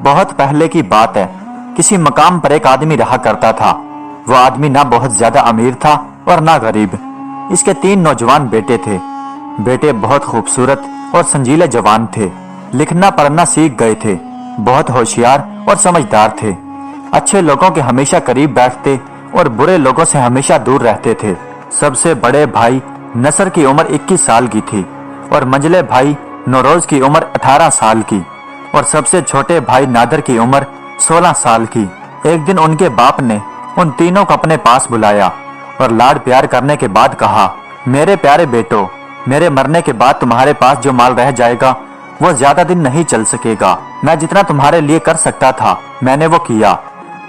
बहुत पहले की बात है। किसी मकाम पर एक आदमी रहा करता था। वो आदमी ना बहुत ज्यादा अमीर था और ना गरीब। इसके 3 नौजवान बेटे थे। बेटे बहुत खूबसूरत और संजीले जवान थे। लिखना पढ़ना सीख गए थे। बहुत होशियार और समझदार थे। अच्छे लोगों के हमेशा करीब बैठते और बुरे लोगों से हमेशा दूर रहते थे। सबसे बड़े भाई नसर की उम्र 21 साल की थी और मंझले भाई नौरोज की उम्र 18 साल की और सबसे छोटे भाई नादर की उम्र 16 साल की। एक दिन उनके बाप ने उन तीनों को अपने पास बुलाया और लाड प्यार करने के बाद कहा, मेरे प्यारे बेटो, मेरे मरने के बाद तुम्हारे पास जो माल रह जाएगा वो ज्यादा दिन नहीं चल सकेगा। मैं जितना तुम्हारे लिए कर सकता था मैंने वो किया।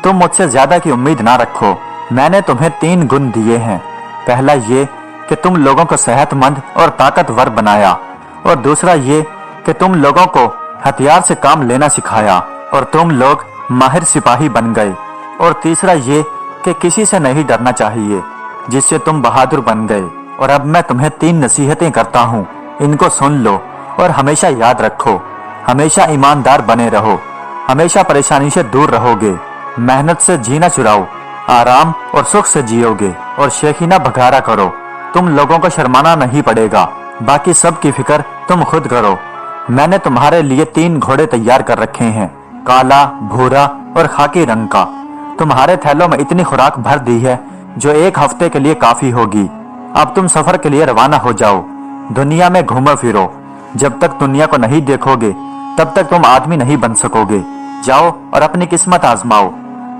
तुम मुझसे ज्यादा की उम्मीद ना रखो। मैंने तुम्हें 3 गुण दिए हैं। पहला ये कि तुम लोगों को सेहतमंद और ताकतवर बनाया और दूसरा ये कि तुम लोगों को हथियार से काम लेना सिखाया और तुम लोग माहिर सिपाही बन गए और तीसरा ये कि किसी से नहीं डरना चाहिए, जिससे तुम बहादुर बन गए। और अब मैं तुम्हें 3 नसीहतें करता हूँ, इनको सुन लो और हमेशा याद रखो। हमेशा ईमानदार बने रहो, हमेशा परेशानी से दूर रहोगे, मेहनत से जीना चुराओ, आराम और सुख से जियोगे और शेखीना भगारा करो। तुम लोगों को शर्माना नहीं पड़ेगा, बाकी सब की फिक्र तुम खुद करो। मैंने तुम्हारे लिए 3 घोड़े तैयार कर रखे हैं, काला, भूरा और खाकी रंग का। तुम्हारे थैलों में इतनी खुराक भर दी है जो 1 हफ्ते के लिए काफी होगी। अब तुम सफर के लिए रवाना हो जाओ। दुनिया में घूमो फिरो। जब तक दुनिया को नहीं देखोगे तब तक तुम आदमी नहीं बन सकोगे। जाओ और अपनी किस्मत आजमाओ।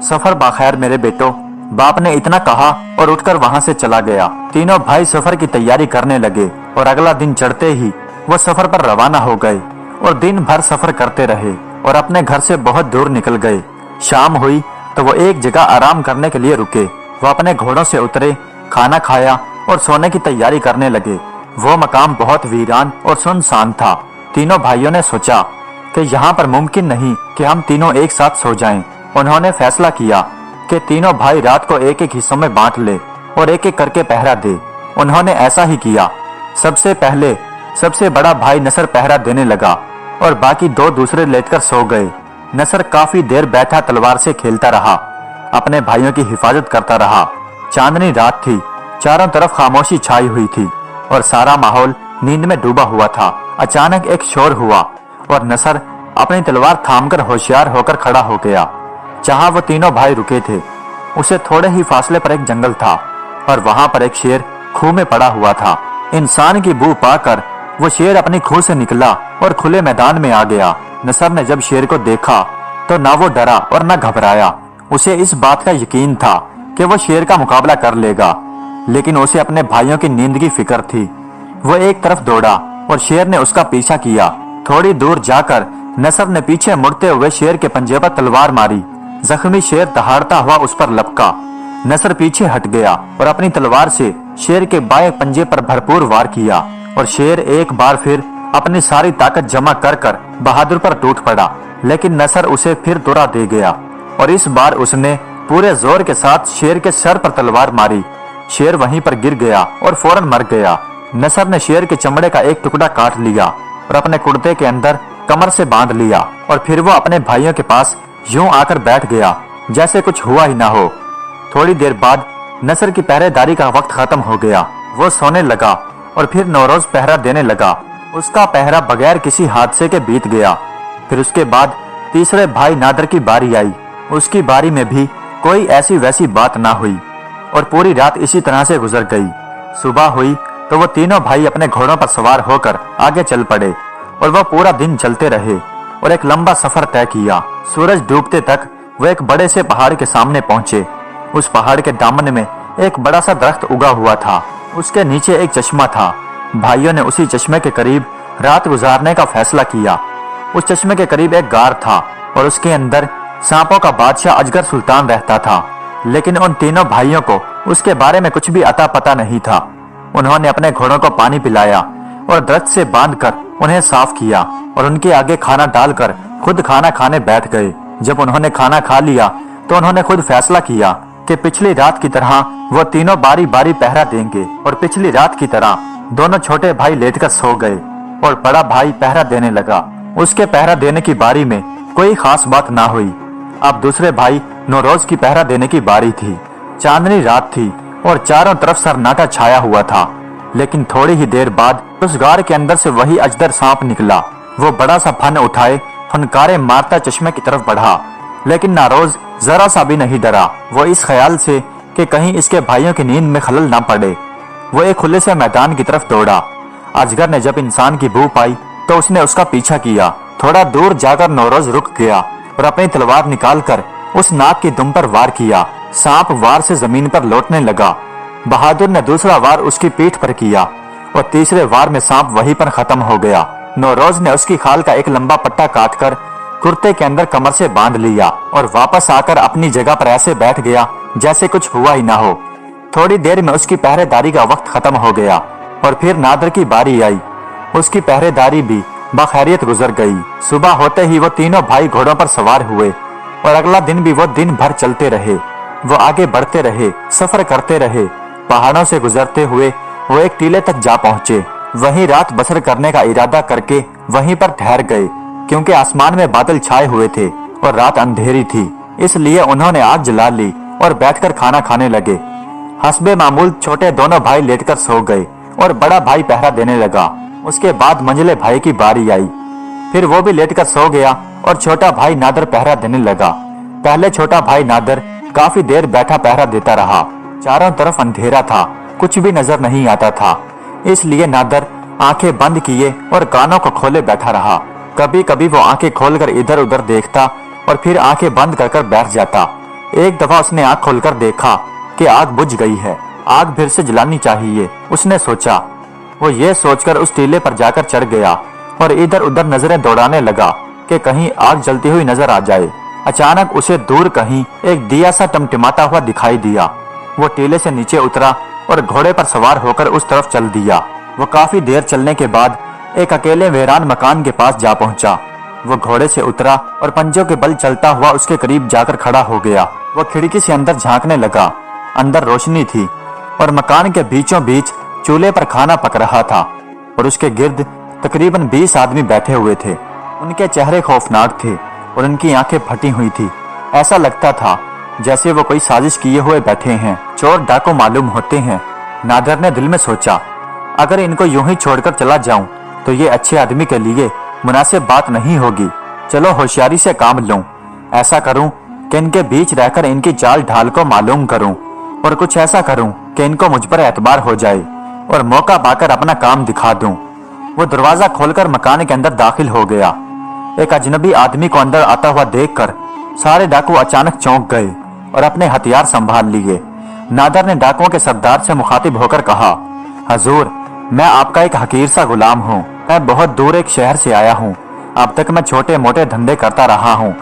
सफर बाखैर मेरे बेटो। बाप ने इतना कहा और उठकर वहां से चला गया। तीनों भाई सफर की तैयारी करने लगे और अगला दिन चढ़ते ही वो सफर पर रवाना हो गए और दिन भर सफर करते रहे और अपने घर से बहुत दूर निकल गए। शाम हुई तो वो एक जगह आराम करने के लिए रुके। वो अपने घोड़ों से उतरे, खाना खाया और सोने की तैयारी करने लगे। वो मकाम बहुत वीरान और सुनसान था। तीनों भाइयों ने सोचा कि यहाँ पर मुमकिन नहीं कि हम तीनों एक साथ सो जाएं। उन्होंने फैसला किया कि तीनों भाई रात को एक एक हिस्सों में बांट ले और एक एक करके पहरा दे। उन्होंने ऐसा ही किया। सबसे पहले सबसे बड़ा भाई नसर पहरा देने लगा और बाकी 2 दूसरे लेटकर सो गए। नसर काफी देर बैठा तलवार से खेलता रहा, अपने भाइयों की हिफाजत करता रहा। चांदनी रात थी, चारों तरफ खामोशी छाई हुई थी और सारा माहौल नींद में डूबा हुआ था। अचानक एक शोर हुआ और नसर अपनी तलवार थामकर होशियार होकर खड़ा हो गया। जहां वो तीनों भाई रुके थे उसे थोड़े ही फासले पर एक जंगल था और वहां पर एक शेर खूह में पड़ा हुआ था। इंसान की बू पाकर वो शेर अपनी खूह से निकला और खुले मैदान में आ गया। नसर ने जब शेर को देखा तो ना वो डरा और ना घबराया। उसे इस बात का यकीन था कि वो शेर का मुकाबला कर लेगा, लेकिन उसे अपने भाइयों की नींद की फिक्र थी। वो एक तरफ दौड़ा और शेर ने उसका पीछा किया। थोड़ी दूर जाकर नसर ने पीछे मुड़ते हुए शेर के पंजे पर तलवार मारी। जख्मी शेर दहाड़ता हुआ उस पर लपका। नसर पीछे हट गया और अपनी तलवार से शेर के बाएं पंजे पर भरपूर वार किया और शेर एक बार फिर अपनी सारी ताकत जमा कर कर बहादुर पर टूट पड़ा। लेकिन नसर उसे फिर दुरा दे गया और इस बार उसने पूरे जोर के साथ शेर के सर पर तलवार मारी। शेर वहीं पर गिर गया और फौरन मर गया। नसर ने शेर के चमड़े का एक टुकड़ा काट लिया और अपने कुर्ते के अंदर कमर से बांध लिया और फिर वो अपने भाइयों के पास यूं आकर बैठ गया जैसे कुछ हुआ ही ना हो। थोड़ी देर बाद नसर की पहरेदारी का वक्त खत्म हो गया। वो सोने लगा और फिर नौरोज पहरा देने लगा। उसका पहरा बगैर किसी हादसे के बीत गया। फिर उसके बाद तीसरे भाई नादर की बारी आई। उसकी बारी में भी कोई ऐसी वैसी बात ना हुई और पूरी रात इसी तरह से गुजर गई। सुबह हुई तो वो तीनों भाई अपने घोड़ों पर सवार होकर आगे चल पड़े और वो पूरा दिन चलते रहे और एक लंबा सफर तय किया। सूरज डूबते तक वो एक बड़े से पहाड़ के सामने पहुंचे। उस पहाड़ के दामन में एक बड़ा सा दरख्त उगा हुआ था। उसके नीचे एक चश्मा था। भाइयों ने उसी चश्मे के करीब रात गुजारने का फैसला किया। उस चश्मे के करीब एक गार था और उसके अंदर सांपों का बादशाह अजगर सुल्तान रहता था। लेकिन उन तीनों भाइयों को उसके बारे में कुछ भी अता पता नहीं था। उन्होंने अपने घोड़ों को पानी पिलाया और दरख्त से बांधकर उन्हें साफ किया और उनके आगे खाना डालकर खुद खाना खाने बैठ गए। जब उन्होंने खाना खा लिया तो उन्होंने खुद फैसला किया कि पिछली रात की तरह वो तीनों बारी बारी पहरा देंगे और पिछली रात की तरह दोनों छोटे भाई लेटकर सो गए और बड़ा भाई पहरा देने लगा। उसके पहरा देने की बारी में कोई खास बात ना हुई। अब दूसरे भाई नौरोज की पहरा देने की बारी थी। चांदनी रात थी और चारों तरफ सन्नाटा छाया हुआ था। लेकिन थोड़ी ही देर बाद उस गार के अंदर से वही अजगर सांप निकला। वो बड़ा सा फन उठाए फनकारे मारता चश्मे की तरफ बढ़ा, लेकिन नौरोज जरा सा भी नहीं डरा। वो इस ख्याल से कि कहीं इसके भाइयों की नींद में खलल ना पड़े, वो एक खुले से मैदान की तरफ दौड़ा। अजगर ने जब इंसान की बू पाई तो उसने उसका पीछा किया। थोड़ा दूर जाकर नौरोज रुक गया और अपनी तलवार निकालकर उस नाक की दुम पर वार किया। सांप वार से जमीन पर लौटने लगा। बहादुर ने दूसरा वार उसकी पीठ पर किया और तीसरे वार में सांप वहीं पर खत्म हो गया। नौरोज ने उसकी खाल का एक लंबा पट्टा काटकर कुर्ते के अंदर कमर से बांध लिया और वापस आकर अपनी जगह पर ऐसे बैठ गया जैसे कुछ हुआ ही ना हो। थोड़ी देर में उसकी पहरेदारी का वक्त खत्म हो गया और फिर नादर की बारी आई। उसकी पहरेदारी भी बखैरियत गुजर गई। सुबह होते ही वो तीनों भाई घोड़ों पर सवार हुए और अगला दिन भी वो दिन भर चलते रहे। वो आगे बढ़ते रहे, सफर करते रहे। पहाड़ों से गुजरते हुए वो एक टीले तक जा पहुंचे। वहीं रात बसर करने का इरादा करके वहीं पर ठहर गए, क्योंकि आसमान में बादल छाए हुए थे और रात अंधेरी थी। इसलिए उन्होंने आग जला ली और बैठकर खाना खाने लगे। हस्बे मामूल छोटे दोनों भाई लेटकर सो गए और बड़ा भाई पहरा देने लगा। उसके बाद मंझले भाई की बारी आई, फिर वो भी लेटकर सो गया और छोटा भाई नादर पहरा देने लगा। पहले छोटा भाई नादर काफी देर बैठा पहरा देता रहा। चारों तरफ अंधेरा था, कुछ भी नजर नहीं आता था। इसलिए नादर आंखें बंद किए और कानों को खोले बैठा रहा। कभी कभी वो आंखें खोलकर इधर उधर देखता और फिर आंखें बंद कर बैठ जाता। एक दफा उसने आंख खोलकर देखा कि आग बुझ गई है, आग फिर से जलानी चाहिए। उसने सोचा। वो ये सोचकर उस टीले पर जाकर चढ़ गया और इधर उधर नजरें दौड़ाने लगा कि कहीं आग जलती हुई नजर आ जाए। अचानक उसे दूर कहीं एक दिया सा टमटमाता हुआ दिखाई दिया। वो टीले से नीचे उतरा और घोड़े पर सवार होकर उस तरफ चल दिया। वो काफी देर चलने के बाद एक अकेले वीरान मकान के पास जा पहुंचा। वो घोड़े से उतरा और पंजों के बल चलता हुआ उसके करीब जाकर खड़ा हो गया। वो खिड़की से अंदर झांकने लगा। अंदर रोशनी थी और मकान के बीचों बीच चूल्हे पर खाना पक रहा था और उसके गिर्द तकरीबन 20 आदमी बैठे हुए थे। उनके चेहरे खौफनाक थे और उनकी आंखें फटी हुई थी। ऐसा लगता था जैसे वो कोई साजिश किए हुए बैठे हैं, चोर डाकू मालूम होते हैं। नादर ने दिल में सोचा, अगर इनको यूं ही छोड़कर चला जाऊं तो ये अच्छे आदमी के लिए मुनासिब बात नहीं होगी। चलो होशियारी से काम लूं। ऐसा करूं कि इनके बीच रहकर इनकी चाल ढाल को मालूम करूं और कुछ ऐसा करूं कि इनको मुझ पर एतबार हो जाए और मौका पाकर अपना काम दिखा दूं। वो दरवाजा खोलकर मकान के अंदर दाखिल हो गया। एक अजनबी आदमी को अंदर आता हुआ देखकर सारे डाकू अचानक चौंक गए और अपने हथियार संभाल लिए। नादर ने डाकुओं के सरदार से मुखातिब होकर कहा, हजूर, मैं आपका एक हकीर सा गुलाम हूँ। मैं बहुत दूर एक शहर से आया हूँ। अब तक मैं छोटे मोटे धंधे करता रहा हूँ,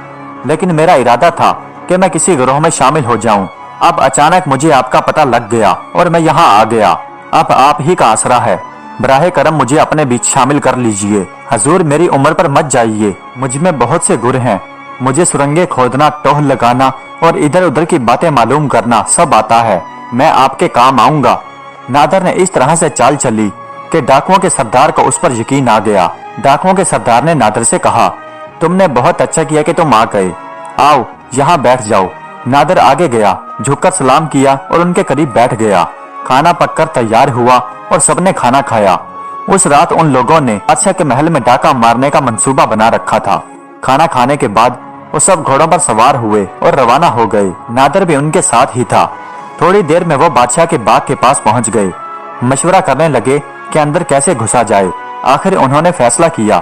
लेकिन मेरा इरादा था कि मैं किसी गिरोह में शामिल हो जाऊं। अब अचानक मुझे आपका पता लग गया और मैं यहाँ आ गया। अब आप ही का आसरा है। बराहे करम मुझे अपने बीच शामिल कर लीजिए। हजूर, मेरी उम्र पर मत जाइए। मुझ में बहुत से गुर हैं। मुझे सुरंगें खोदना, टोह लगाना और इधर उधर की बातें मालूम करना सब आता है। मैं आपके काम आऊंगा। नादर ने इस तरह से चाल चली कि डाकुओं के सरदार को उस पर यकीन आ गया। डाकुओं के सरदार ने नादर से कहा, तुमने बहुत अच्छा किया कि तुम आ गए। आओ यहाँ बैठ जाओ। नादर आगे गया, झुककर सलाम किया और उनके करीब बैठ गया। खाना पककर तैयार हुआ और सबने खाना खाया। उस रात उन लोगों ने बादशाह के महल में डाका मारने का मंसूबा बना रखा था। खाना खाने के बाद वो सब घोड़ों पर सवार हुए और रवाना हो गए। नादर भी उनके साथ ही था। थोड़ी देर में वो बादशाह के बाग के पास पहुंच गए। मशवरा करने लगे कि अंदर कैसे घुसा जाए। आखिर उन्होंने फैसला किया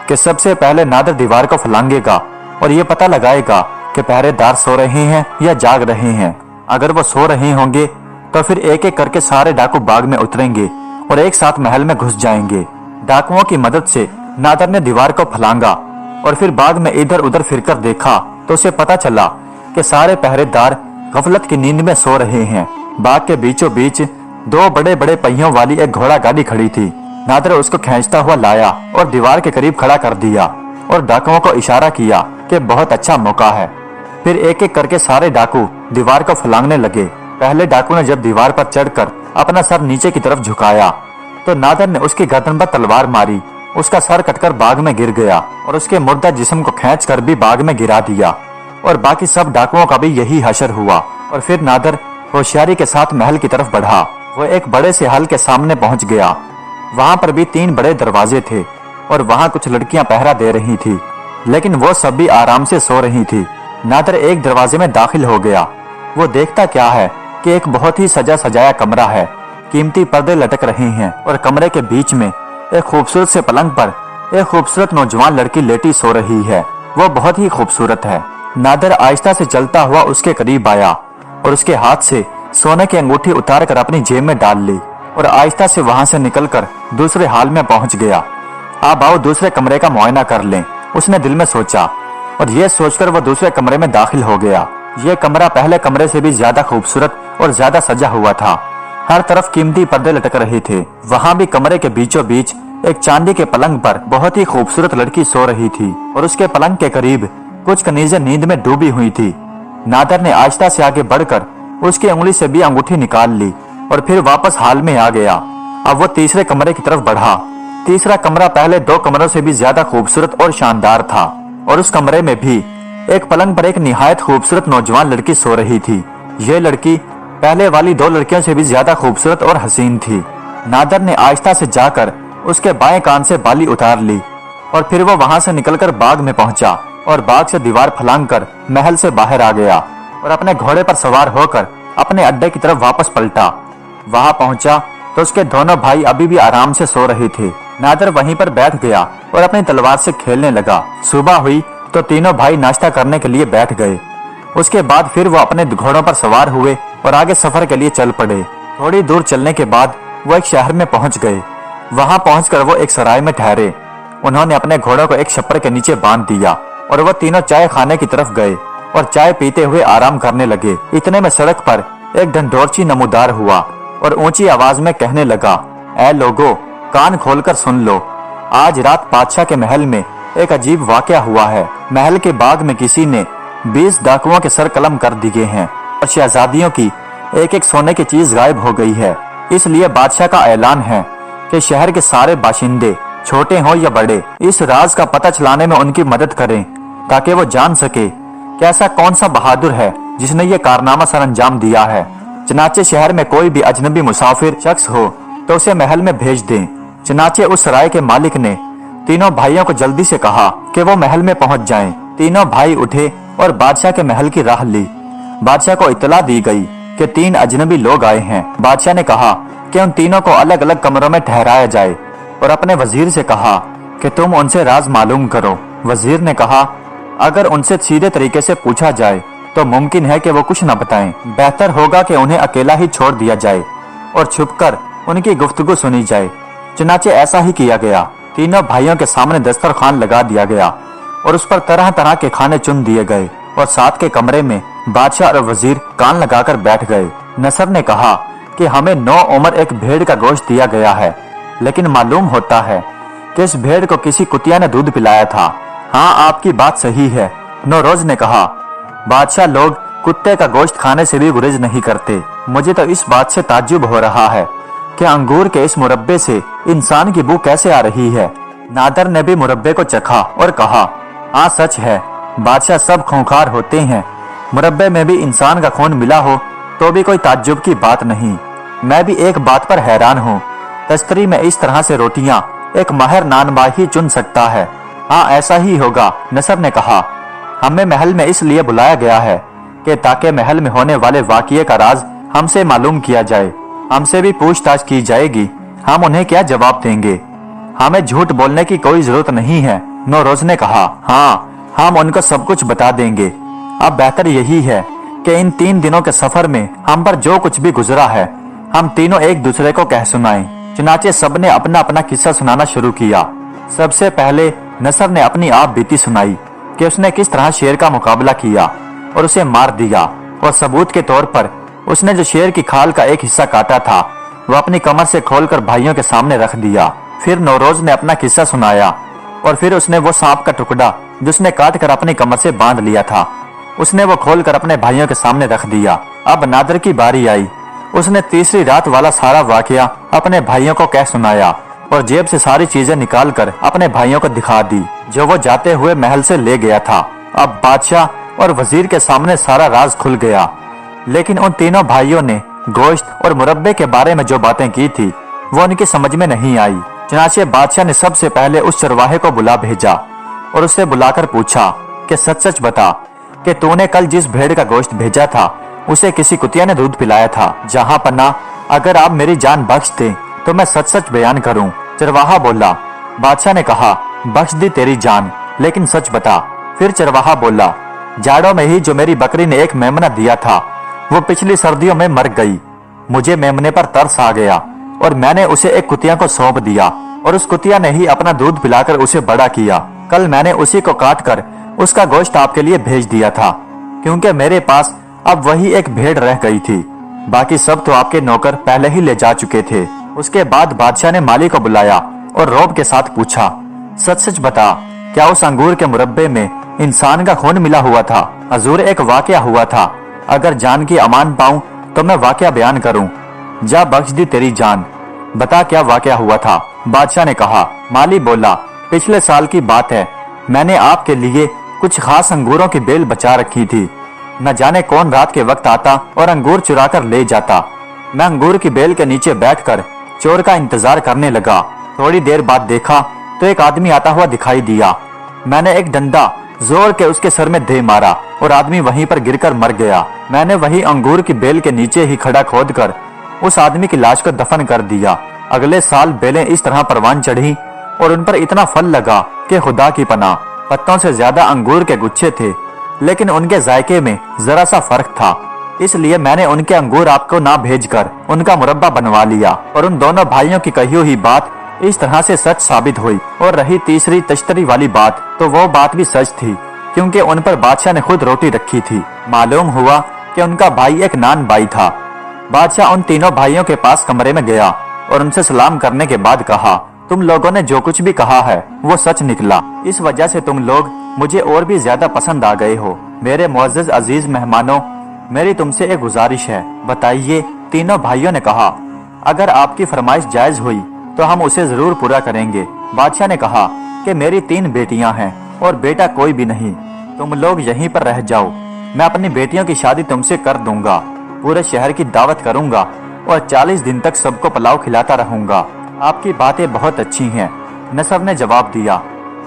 कि सबसे पहले नादर दीवार को फलांगेगा और ये पता लगाएगा कि पहरेदार सो रहे हैं या जाग रहे हैं। अगर वो सो रहे होंगे तो फिर एक एक करके सारे डाकू बाग में उतरेंगे और एक साथ महल में घुस जाएंगे। डाकुओं की मदद से नादर ने दीवार को फलांगा और फिर बाग में इधर उधर फिरकर देखा तो उसे पता चला कि सारे पहरेदार गफलत की नींद में सो रहे हैं। बाग के बीचों बीच दो बड़े बड़े पहियों वाली एक घोड़ा गाड़ी खड़ी थी। नादर उसको खींचता हुआ लाया और दीवार के करीब खड़ा कर दिया और डाकुओं को इशारा किया कि बहुत अच्छा मौका है। फिर एक एक करके सारे डाकू दीवार को फलांगने लगे। पहले डाकू ने जब दीवार पर चढ़कर अपना सर नीचे की तरफ झुकाया तो नादर ने उसकी गर्दन पर तलवार मारी उसका सर कटकर बाग में गिर गया और उसके मुर्दा जिस्म को खींचकर भी बाग में गिरा दिया। और बाकी सब डाकुओं का भी यही हशर हुआ। और फिर नादर होशियारी के साथ महल की तरफ बढ़ा। वो एक बड़े से हल के सामने पहुंच गया। वहां पर भी 3 बड़े दरवाजे थे और वहां कुछ लड़कियां पहरा दे रही थी, लेकिन वो सब भी आराम से सो रही थी। नादर एक दरवाजे में दाखिल हो गया। वो देखता क्या है कि एक बहुत ही सजा सजाया कमरा है। कीमती पर्दे लटक रहे हैं और कमरे के बीच में एक खूबसूरत से पलंग पर एक खूबसूरत नौजवान लड़की लेटी सो रही है। वो बहुत ही खूबसूरत है। नादर आहिस्ता से चलता हुआ उसके करीब आया और उसके हाथ से सोने की अंगूठी उतार कर अपनी जेब में डाल ली और आहिस्ता से वहां से निकलकर दूसरे हाल में पहुंच गया। अब आओ दूसरे कमरे का मुआयना कर लें, उसने दिल में सोचा। और ये सोचकर वो दूसरे कमरे में दाखिल हो गया। ये कमरा पहले कमरे से भी ज्यादा खूबसूरत और ज्यादा सजा हुआ था। हर तरफ कीमती पर्दे लटक रहे थे। वहां भी कमरे के बीचों बीच एक चांदी के पलंग पर बहुत ही खूबसूरत लड़की सो रही थी और उसके पलंग के करीब कुछ कनीजें नींद में डूबी हुई थी। नादर ने आहिस्ता से आगे बढ़कर उसकी उंगली से भी अंगूठी निकाल ली और फिर वापस हाल में आ गया। अब वो तीसरे कमरे की तरफ बढ़ा। तीसरा कमरा पहले 2 कमरों से भी ज्यादा खूबसूरत और शानदार था और उस कमरे में भी एक पलंग पर एक निहायत खूबसूरत नौजवान लड़की सो रही थी। ये लड़की पहले वाली 2 लड़कियों से भी ज्यादा खूबसूरत और हसीन थी। नादर ने आहिस्ता से जाकर उसके बाएं कान से बाली उतार ली और फिर वो वहां से निकलकर बाग में पहुंचा और बाग से दीवार फलांग कर महल से बाहर आ गया और अपने घोड़े पर सवार होकर अपने अड्डे की तरफ वापस पलटा। वहां पहुंचा तो उसके दोनों भाई अभी भी आराम से सो रहे थे। नादर वहीं पर बैठ गया और अपनी तलवार से खेलने लगा। सुबह हुई तो तीनों भाई नाश्ता करने के लिए बैठ गए। उसके बाद फिर वो अपने घोड़ों पर सवार हुए और आगे सफर के लिए चल पड़े। थोड़ी दूर चलने के बाद वो एक शहर में पहुंच गए। वहां पहुंचकर वो एक सराय में ठहरे। उन्होंने अपने घोड़ों को एक छप्पर के नीचे बांध दिया और वो तीनों चाय खाने की तरफ गए और चाय पीते हुए आराम करने लगे। इतने में सड़क पर एक ढंढोरची नमूदार हुआ और ऊंची आवाज में कहने लगा, ऐ लोगो, कान खोलकर सुन लो। आज रात बादशाह के महल में एक अजीब वाकया हुआ है। महल के बाग में किसी ने 20 डाकुओं के सर कलम कर दिए हैं और शहजादियों की एक एक सोने की चीज गायब हो गई है। इसलिए बादशाह का ऐलान है कि शहर के सारे बाशिंदे, छोटे हों या बड़े, इस राज का पता चलाने में उनकी मदद करें ताकि वो जान सके कि ऐसा कौन सा बहादुर है जिसने ये कारनामा सर अंजाम दिया है। चनाचे शहर में कोई भी अजनबी मुसाफिर शख्स हो तो उसे महल में भेज दें। चनाचे उस सराय के मालिक ने तीनों भाइयों को जल्दी से कहा कि वो महल में पहुंच जाएं। तीनों भाई उठे और बादशाह के महल की राह ली। बादशाह को इत्तला दी गई कि 3 अजनबी लोग आए हैं। बादशाह ने कहा कि उन तीनों को अलग अलग कमरों में ठहराया जाए और अपने वजीर से कहा कि तुम उनसे राज मालूम करो। वजीर ने कहा, अगर उनसे सीधे तरीके से पूछा जाए तो मुमकिन है कि वो कुछ न बताएं। बेहतर होगा कि उन्हें अकेला ही छोड़ दिया जाए और छुपकर उनकी गुफ्तगू सुनी जाए। चुनाचे ऐसा ही किया गया। तीनों भाइयों के सामने दस्तरखान लगा दिया गया और उस पर तरह तरह के खाने चुन दिए गए और साथ के कमरे में बादशाह और वजीर कान लगाकर बैठ गए। नसर ने कहा कि हमें 9 उम्र एक भेड़ का गोश्त दिया गया है, लेकिन मालूम होता है कि इस भेड़ को किसी कुतिया ने दूध पिलाया था। हाँ, आपकी बात सही है, नौरोज ने कहा। बादशाह लोग कुत्ते का गोश्त खाने से भी गुरेज नहीं करते। मुझे तो इस बात से ताज्जुब हो रहा है कि अंगूर के इस मुरब्बे से इंसान की बू कैसे आ रही है। नादर ने भी मुरब्बे को चखा और कहा, हाँ सच है, बादशाह सब खूंखार होते हैं। मुरब्बे में भी इंसान का खून मिला हो तो भी कोई ताज्जुब की बात नहीं। मैं भी एक बात पर हैरान हूँ, तस्तरी में इस तरह से रोटियां एक माहिर नानबाज ही चुन सकता है। हाँ, ऐसा ही होगा, नसर ने कहा। हमें महल में इसलिए बुलाया गया है कि ताकि महल में होने वाले वाक़ये का राज हमसे मालूम किया जाए। हमसे भी पूछताछ की जाएगी, हम उन्हें क्या जवाब देंगे। हमें झूठ बोलने की कोई जरूरत नहीं है, नौरोज ने कहा। हाँ, हम उनको सब कुछ बता देंगे। अब बेहतर यही है कि इन 3 दिनों के सफर में हम पर जो कुछ भी गुजरा है हम तीनों एक दूसरे को कह सुनाएं। चुनाचे सबने अपना अपना किस्सा सुनाना शुरू किया। सबसे पहले नसर ने अपनी आप बीती सुनाई कि उसने किस तरह शेर का मुकाबला किया और उसे मार दिया, और सबूत के तौर पर उसने जो शेर की खाल का एक हिस्सा काटा था वह अपनी कमर से खोलकर भाइयों के सामने रख दिया। फिर नौरोज ने अपना किस्सा सुनाया और फिर उसने वो सांप का टुकड़ा जिसने काट कर अपनी कमर से बांध लिया था उसने वो खोलकर अपने भाइयों के सामने रख दिया। अब नादर की बारी आई। उसने तीसरी रात वाला सारा वाकया अपने भाइयों को कह सुनाया। और जेब से सारी चीजें निकालकर अपने भाइयों को दिखा दी, जो वो जाते हुए महल से ले गया था। अब बादशाह और वजीर के सामने सारा राज खुल गया, लेकिन उन तीनों भाइयों ने गोश्त और मुरब्बे के बारे में जो बातें की थी वो उनकी समझ में नहीं आई। चुनाचे बादशाह ने सबसे पहले उस चरवाहे को बुला भेजा और उससे बुलाकर पूछा कि सच सच बता कि तूने कल जिस भेड़ का गोश्त भेजा था उसे किसी कुतिया ने दूध पिलाया था। जहां पन्ना, अगर आप मेरी जान बख्श दें तो मैं सच सच बयान करूं। चरवाहा बोला। बादशाह ने कहा, बख्श दी तेरी जान, लेकिन सच बता। फिर चरवाहा बोला, जाड़ों में ही जो मेरी बकरी ने एक मेमना दिया था वो पिछली सर्दियों में मर गई। मुझे मेमने पर तरस आ गया और मैंने उसे एक कुतिया को सौंप दिया और उस कुतिया ने ही अपना दूध पिलाकर उसे बड़ा किया। कल मैंने उसी को काट कर उसका गोश्त आपके लिए भेज दिया था, क्योंकि मेरे पास अब वही एक भेड़ रह गई थी। बाकी सब तो आपके नौकर पहले ही ले जा चुके थे। उसके बाद बादशाह ने माली को बुलाया और रौब के साथ पूछा, सच सच बता, क्या उस अंगूर के मुरब्बे में इंसान का खून मिला हुआ था? हजूर, एक वाकया हुआ था, अगर जान की अमान पाऊं तो मैं वाकया बयान करूं। जा, बख्श दी तेरी जान, बता क्या वाकया हुआ था? बादशाह ने कहा। माली बोला, पिछले साल की बात है, मैंने आपके लिए कुछ खास अंगूरों की बेल बचा रखी थी। न जाने कौन रात के वक्त आता और अंगूर चुरा कर ले जाता। मैं अंगूर की बेल के नीचे बैठकर चोर का इंतजार करने लगा। थोड़ी देर बाद देखा तो एक आदमी आता हुआ दिखाई दिया। मैंने एक डंडा जोर के उसके सर में दे मारा और आदमी वहीं पर गिरकर मर गया। मैंने वही अंगूर की बेल के नीचे ही खड़ा खोदकर उस आदमी की लाश को दफन कर दिया। अगले साल बेलें इस तरह परवान चढ़ी और उन पर इतना फल लगा कि खुदा की पनाह। पत्तों से ज्यादा अंगूर के गुच्छे थे, लेकिन उनके जायके में जरा सा फर्क था। इसलिए मैंने उनके अंगूर आपको ना भेजकर उनका मुरब्बा बनवा लिया। और उन दोनों भाइयों की कही हुई बात इस तरह से सच साबित हुई। और रही तीसरी तश्तरी वाली बात, तो वो बात भी सच थी, क्योंकि उन पर बादशाह ने खुद रोटी रखी थी। मालूम हुआ कि उनका भाई एक नान भाई था। बादशाह उन तीनों भाइयों के पास कमरे में गया और उनसे सलाम करने के बाद कहा, तुम लोगों ने जो कुछ भी कहा है वो सच निकला। इस वजह से तुम लोग मुझे और भी ज्यादा पसंद आ गए हो। मेरे मुअज़्ज़ज़ अजीज मेहमानों, मेरी तुमसे एक गुजारिश है, बताइए। तीनों भाइयों ने कहा, अगर आपकी फरमाइश जायज हुई तो हम उसे जरूर पूरा करेंगे। बादशाह ने कहा कि मेरी 3 बेटियां हैं और बेटा कोई भी नहीं। तुम लोग यहीं पर रह जाओ, मैं अपनी बेटियों की शादी तुमसे कर दूंगा, पूरे शहर की दावत करूंगा और 40 दिन तक सबको पुलाव खिलाता रहूंगा। आपकी बातें बहुत अच्छी हैं। नसर ने जवाब दिया,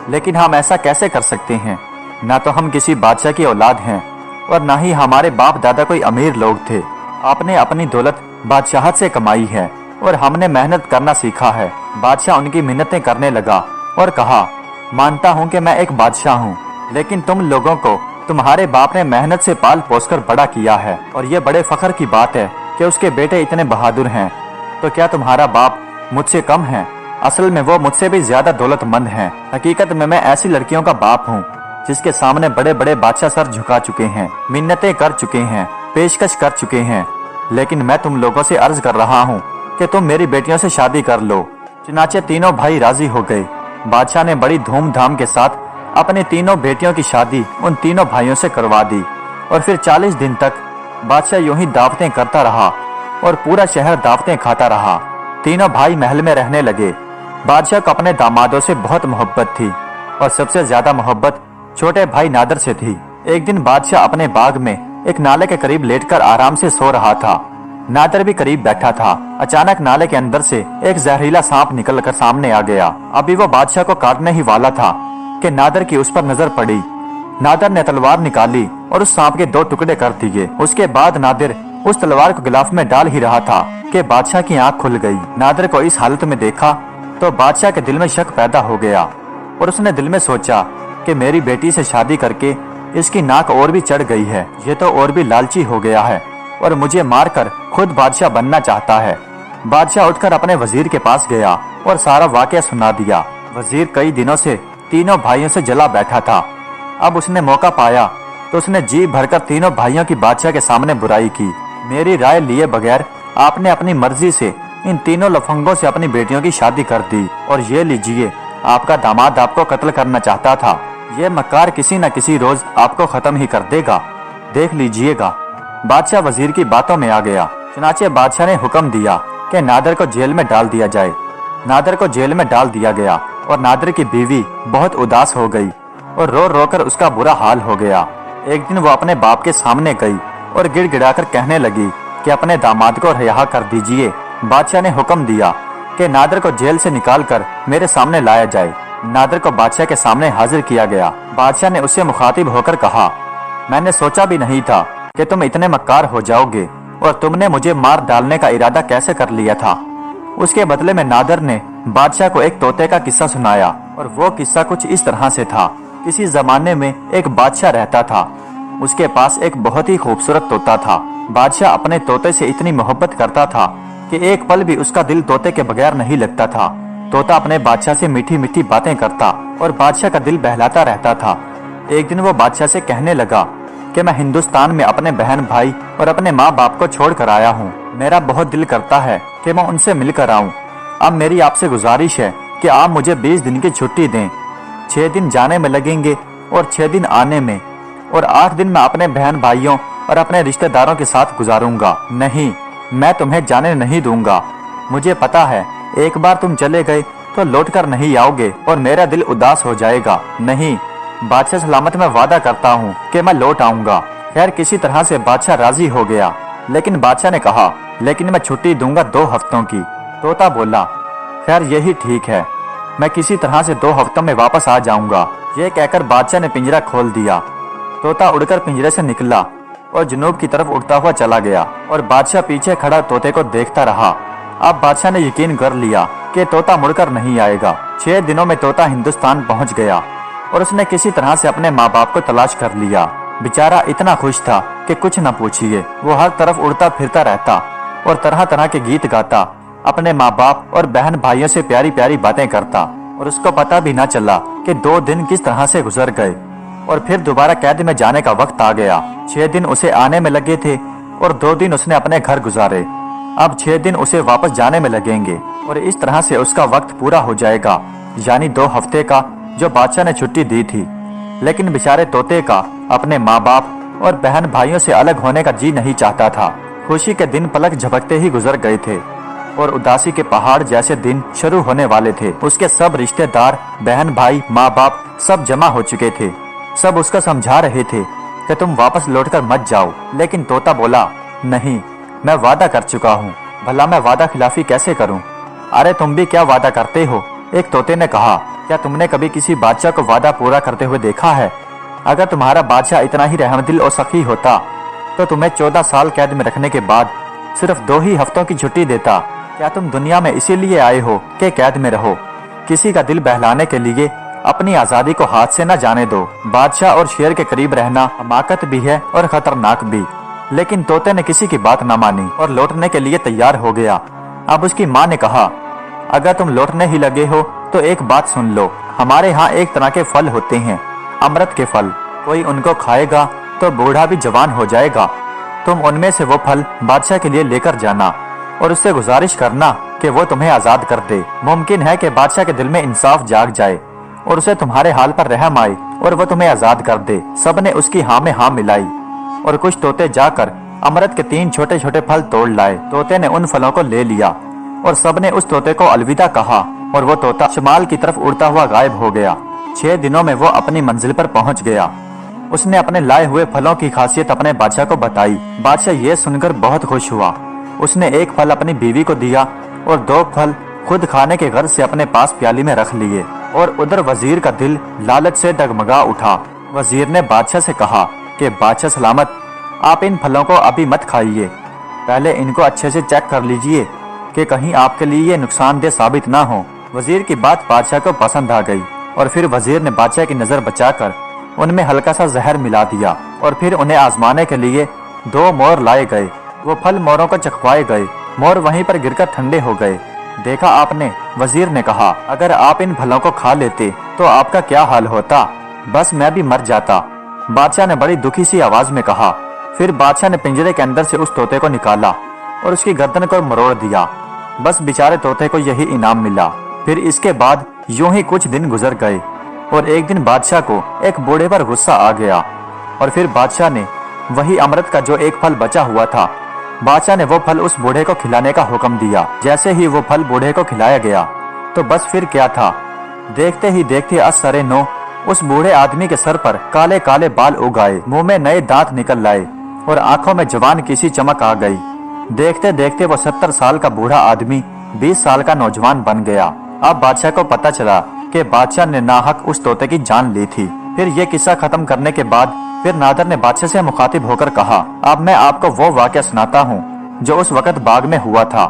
लेकिन हम ऐसा कैसे कर सकते हैं? ना तो हम किसी बादशाह की औलाद हैं और ना ही हमारे बाप दादा कोई अमीर लोग थे। आपने अपनी दौलत बादशाहत से कमाई है और हमने मेहनत करना सीखा है। बादशाह उनकी मिन्नतें करने लगा और कहा, मानता हूँ कि मैं एक बादशाह हूँ, लेकिन तुम लोगों को तुम्हारे बाप ने मेहनत से पाल पोस कर बड़ा किया है और ये बड़े फख्र की बात है कि उसके बेटे इतने बहादुर हैं। तो क्या तुम्हारा बाप मुझसे कम है? असल में वो मुझसे भी ज्यादा दौलतमंद हैं। हकीकत में मैं ऐसी लड़कियों का बाप हूँ जिसके सामने बड़े बड़े बादशाह सर झुका चुके हैं, मिन्नतें कर चुके हैं, पेशकश कर चुके हैं। लेकिन मैं तुम लोगों से अर्ज कर रहा हूँ कि तुम मेरी बेटियों से शादी कर लो। चुनाचे तीनों भाई राजी हो गए। बादशाह ने बड़ी धूमधाम के साथ अपने तीनों बेटियों की शादी उन तीनों भाइयों से करवा दी और फिर 40 दिन तक बादशाह यूं ही दावतें करता रहा और पूरा शहर दावतें खाता रहा। तीनों भाई महल में रहने लगे। बादशाह को अपने दामादों से बहुत मोहब्बत थी और सबसे ज्यादा मोहब्बत छोटे भाई नादर से थी। एक दिन बादशाह अपने बाग में एक नाले के करीब लेटकर आराम से सो रहा था। नादर भी करीब बैठा था। अचानक नाले के अंदर से एक जहरीला सांप निकलकर सामने आ गया। अभी वो बादशाह को काटने ही वाला था कि नादर की उस पर नजर पड़ी। नादर ने तलवार निकाली और उस सांप के 2 टुकड़े कर दिए। उसके बाद नादिर उस तलवार को गिलाफ में डाल ही रहा था कि बादशाह की आंख खुल गई। नादिर को इस हालत में देखा तो बादशाह के दिल में शक पैदा हो गया और उसने दिल में सोचा कि मेरी बेटी से शादी करके इसकी नाक और भी चढ़ गई है, ये तो और भी लालची हो गया है और मुझे मारकर खुद बादशाह बनना चाहता है। बादशाह उठकर अपने वजीर के पास गया और सारा वाकया सुना दिया। वजीर कई दिनों से तीनों भाइयों से जला बैठा था। अब उसने मौका पाया तो उसने जी भरकर तीनों भाइयों की बादशाह के सामने बुराई की। मेरी राय लिए बगैर आपने अपनी मर्जी से इन तीनों लफंगों से अपनी बेटियों की शादी कर दी और ये लीजिए, आपका दामाद आपको कत्ल करना चाहता था। ये मकार किसी न किसी रोज आपको खत्म ही कर देगा, देख लीजिएगा। बादशाह वजीर की बातों में आ गया। चुनाचे बादशाह ने हुक्म दिया कि नादर को जेल में डाल दिया जाए। नादिर को जेल में डाल दिया गया और नादिर की बीवी बहुत उदास हो गई और रो रो कर उसका बुरा हाल हो गया। एक दिन वो अपने बाप के सामने गई और गिड़गिड़ाकर कहने लगी कि अपने दामाद को रिहा कर दीजिए। बादशाह ने हुक्म दिया कि नादिर को जेल से निकालकर मेरे सामने लाया जाए। नादिर को बादशाह के सामने हाजिर किया गया। बादशाह ने उससे मुखातिब होकर कहा, मैंने सोचा भी नहीं था कि तुम इतने मक्कार हो जाओगे और तुमने मुझे मार डालने का इरादा कैसे कर लिया था। उसके बदले में नादिर ने बादशाह को एक तोते का किस्सा सुनाया और वो किस्सा कुछ इस तरह से था। किसी जमाने में एक बादशाह रहता था। उसके पास एक बहुत ही खूबसूरत तोता था। बादशाह अपने तोते से इतनी मोहब्बत करता था कि एक पल भी उसका दिल तोते के बगैर नहीं लगता था। तोता अपने बादशाह से मीठी मीठी बातें करता और बादशाह का दिल बहलाता रहता था। एक दिन वो बादशाह से कहने लगा कि मैं हिंदुस्तान में अपने बहन भाई और अपने माँ बाप को छोड़ कर आया हूँ। मेरा बहुत दिल करता है कि मैं उनसे मिलकर आऊँ। अब मेरी आपसे गुजारिश है कि आप मुझे 20 दिन की छुट्टी दें। 6 दिन जाने में लगेंगे और 6 दिन आने में, और 8 दिन मैं अपने बहन भाइयों और अपने रिश्तेदारों के साथ गुजारूंगा। नहीं, मैं तुम्हें जाने नहीं दूंगा। मुझे पता है एक बार तुम चले गए तो लौट कर नहीं आओगे और मेरा दिल उदास हो जाएगा। नहीं, बादशाह सलामत, मैं वादा करता हूँ कि मैं लौट आऊंगा। खैर किसी तरह से बादशाह राजी हो गया, लेकिन बादशाह ने कहा, लेकिन मैं छुट्टी दूंगा 2 हफ्तों की। तोता बोला, खैर यही ठीक है, मैं किसी तरह से 2 हफ्तों में वापस आ जाऊंगा। ये कहकर बादशाह ने पिंजरा खोल दिया। तोता उड़कर पिंजरे से निकला और जुनूब की तरफ उड़ता हुआ चला गया और बादशाह पीछे खड़ा तोते को देखता रहा। अब बादशाह ने यकीन कर लिया कि तोता मुड़कर नहीं आएगा। 6 दिनों में तोता हिंदुस्तान पहुंच गया और उसने किसी तरह से अपने माँ बाप को तलाश कर लिया। बेचारा इतना खुश था कि कुछ न पूछिए। वो हर तरफ उड़ता फिरता रहता और तरह तरह के गीत गाता, अपने माँ बाप और बहन भाइयों से प्यारी प्यारी बातें करता, और उसको पता भी न चला कि 2 दिन किस तरह से गुजर गए और फिर दोबारा कैद में जाने का वक्त आ गया। 6 दिन उसे आने में लगे थे और 2 दिन उसने अपने घर गुजारे। अब 6 दिन उसे वापस जाने में लगेंगे और इस तरह से उसका वक्त पूरा हो जाएगा, यानी 2 हफ्ते का जो बादशाह ने छुट्टी दी थी। लेकिन बेचारे तोते का अपने माँ बाप और बहन भाइयों से अलग होने का जी नहीं चाहता था। खुशी के दिन पलक झपकते ही गुजर गए थे और उदासी के पहाड़ जैसे दिन शुरू होने वाले थे। उसके सब रिश्तेदार, बहन भाई, माँ बाप सब जमा हो चुके थे। सब उसको समझा रहे थे कि तुम वापस लौटकर मत जाओ, लेकिन तोता बोला, नहीं, मैं वादा कर चुका हूँ, भला मैं वादा खिलाफी कैसे करूँ। अरे तुम भी क्या वादा करते हो, एक तोते ने कहा। क्या तुमने कभी किसी बादशाह को वादा पूरा करते हुए देखा है? अगर तुम्हारा बादशाह इतना ही रहमदिल और सखी होता तो तुम्हें 14 साल कैद में रखने के बाद सिर्फ 2 ही हफ्तों की छुट्टी देता। क्या तुम दुनिया में इसीलिए आए हो कि कैद में रहो? किसी का दिल बहलाने के लिए अपनी आजादी को हाथ से न जाने दो। बादशाह और शेर के करीब रहना हमाकत भी है और खतरनाक भी। लेकिन तोते ने किसी की बात न मानी और लौटने के लिए तैयार हो गया। अब उसकी माँ ने कहा, अगर तुम लौटने ही लगे हो तो एक बात सुन लो। हमारे यहाँ एक तरह के फल होते हैं, अमृत के फल। कोई उनको खाएगा तो बूढ़ा भी जवान हो जाएगा। तुम उनमें से वो फल बादशाह के लिए लेकर जाना और उससे गुजारिश करना कि वो तुम्हें आजाद कर दे। मुमकिन है कि बादशाह के दिल में इंसाफ जाग जाए और उसे तुम्हारे हाल पर रहम आए और वो तुम्हें आजाद कर दे। सबने उसकी हाँ में हाँ मिलाई और कुछ तोते जाकर अमृत के 3 छोटे छोटे फल तोड़ लाए। तोते ने उन फलों को ले लिया और सबने उस तोते को अलविदा कहा और वो तोता शुमाल की तरफ उड़ता हुआ गायब हो गया। 6 दिनों में वो अपनी मंजिल पर पहुंच गया। उसने अपने लाए हुए फलों की खासियत अपने बादशाह को बताई। बादशाह ये सुनकर बहुत खुश हुआ। उसने 1 फल अपनी बीवी को दिया और 2 फल खुद खाने के गर्ज से अपने पास प्याली में रख लिए। और उधर वजीर का दिल लालच से डगमगा उठा। वजीर ने बादशाह से कहा कि बादशाह सलामत, आप इन फलों को अभी मत खाइए, पहले इनको अच्छे से चेक कर लीजिए कि कहीं आपके लिए ये नुकसानदेह साबित ना हो। वजीर की बात बादशाह को पसंद आ गई और फिर वजीर ने बादशाह की नजर बचाकर उनमें हल्का सा जहर मिला दिया और फिर उन्हें आजमाने के लिए 2 मोर लाए गए। वो फल मोरों को चखवाए गए। मोर वहीं पर गिरकर ठंडे हो गए। देखा आपने, वजीर ने कहा, अगर आप इन फलों को खा लेते तो आपका क्या हाल होता? बस मैं भी मर जाता। बादशाह ने बड़ी दुखी सी आवाज में कहा। फिर बादशाह ने पिंजरे के अंदर से उस तोते को निकाला और उसकी गर्दन को मरोड़ दिया। बस बेचारे तोते को यही इनाम मिला। फिर इसके बाद यूं ही कुछ दिन गुजर गए और एक दिन बादशाह को एक बूढ़े पर गुस्सा आ गया और फिर बादशाह ने वही अमृत का जो 1 फल बचा हुआ था, बादशाह ने वो फल उस बूढ़े को खिलाने का हुक्म दिया। जैसे ही वो फल बूढ़े को खिलाया गया, तो बस फिर क्या था। देखते ही देखते असरे नो उस बूढ़े आदमी के सर पर काले काले बाल उग आए, मुंह में नए दांत निकल लाए और आंखों में जवान किसी चमक आ गई। देखते देखते वो 70 साल का बूढ़ा आदमी 20 साल का नौजवान बन गया। अब बादशाह को पता चला कि बादशाह ने नाहक उस तोते की जान ली थी। फिर ये किस्सा खत्म करने के बाद फिर नादर ने बादशाह से मुखातिब होकर कहा, अब मैं आपको वो वाकया सुनाता हूँ जो उस वक्त बाग में हुआ था।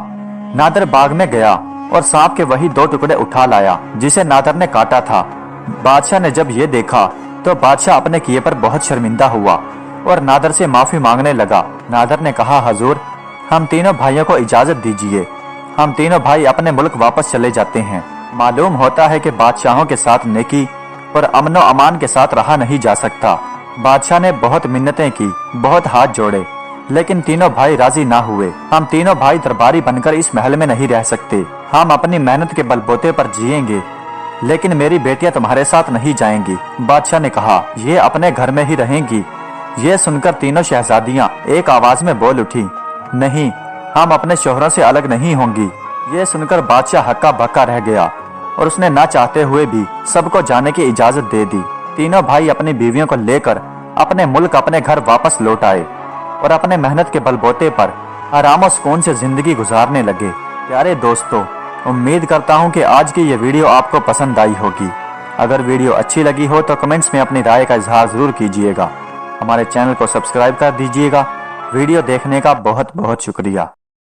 नादर बाग में गया और सांप के वही 2 टुकड़े उठा लाया जिसे नादर ने काटा था। बादशाह ने जब ये देखा तो बादशाह अपने किए पर बहुत शर्मिंदा हुआ और नादर से माफी मांगने लगा। नादर ने कहा, हजूर, हम तीनों भाइयों को इजाजत दीजिए, हम तीनों भाई अपने मुल्क वापस चले जाते हैं। मालूम होता है कि बादशाहों के साथ नेकी और अमनो अमान के साथ रहा नहीं जा सकता। बादशाह ने बहुत मिन्नतें की, बहुत हाथ जोड़े, लेकिन तीनों भाई राजी ना हुए। हम तीनों भाई दरबारी बनकर इस महल में नहीं रह सकते, हम अपनी मेहनत के बलबूते पर जिएंगे, लेकिन मेरी बेटियां तुम्हारे साथ नहीं जाएंगी। बादशाह ने कहा, ये अपने घर में ही रहेंगी। ये सुनकर तीनों शहजादियां एक आवाज में बोल उठी, नहीं, हम अपने शोहरों से अलग नहीं होंगी। ये सुनकर बादशाह हक्का बक्का रह गया और उसने ना चाहते हुए भी सबको जाने की इजाजत दे दी। तीनों भाई अपनी बीवियों को लेकर अपने मुल्क अपने घर वापस लौट आए और अपने मेहनत के बलबूते पर आराम और सुकून से जिंदगी गुजारने लगे। प्यारे दोस्तों, उम्मीद करता हूँ कि आज की ये वीडियो आपको पसंद आई होगी। अगर वीडियो अच्छी लगी हो तो कमेंट्स में अपनी राय का इजहार जरूर कीजिएगा। हमारे चैनल को सब्सक्राइब कर दीजिएगा। वीडियो देखने का बहुत बहुत शुक्रिया।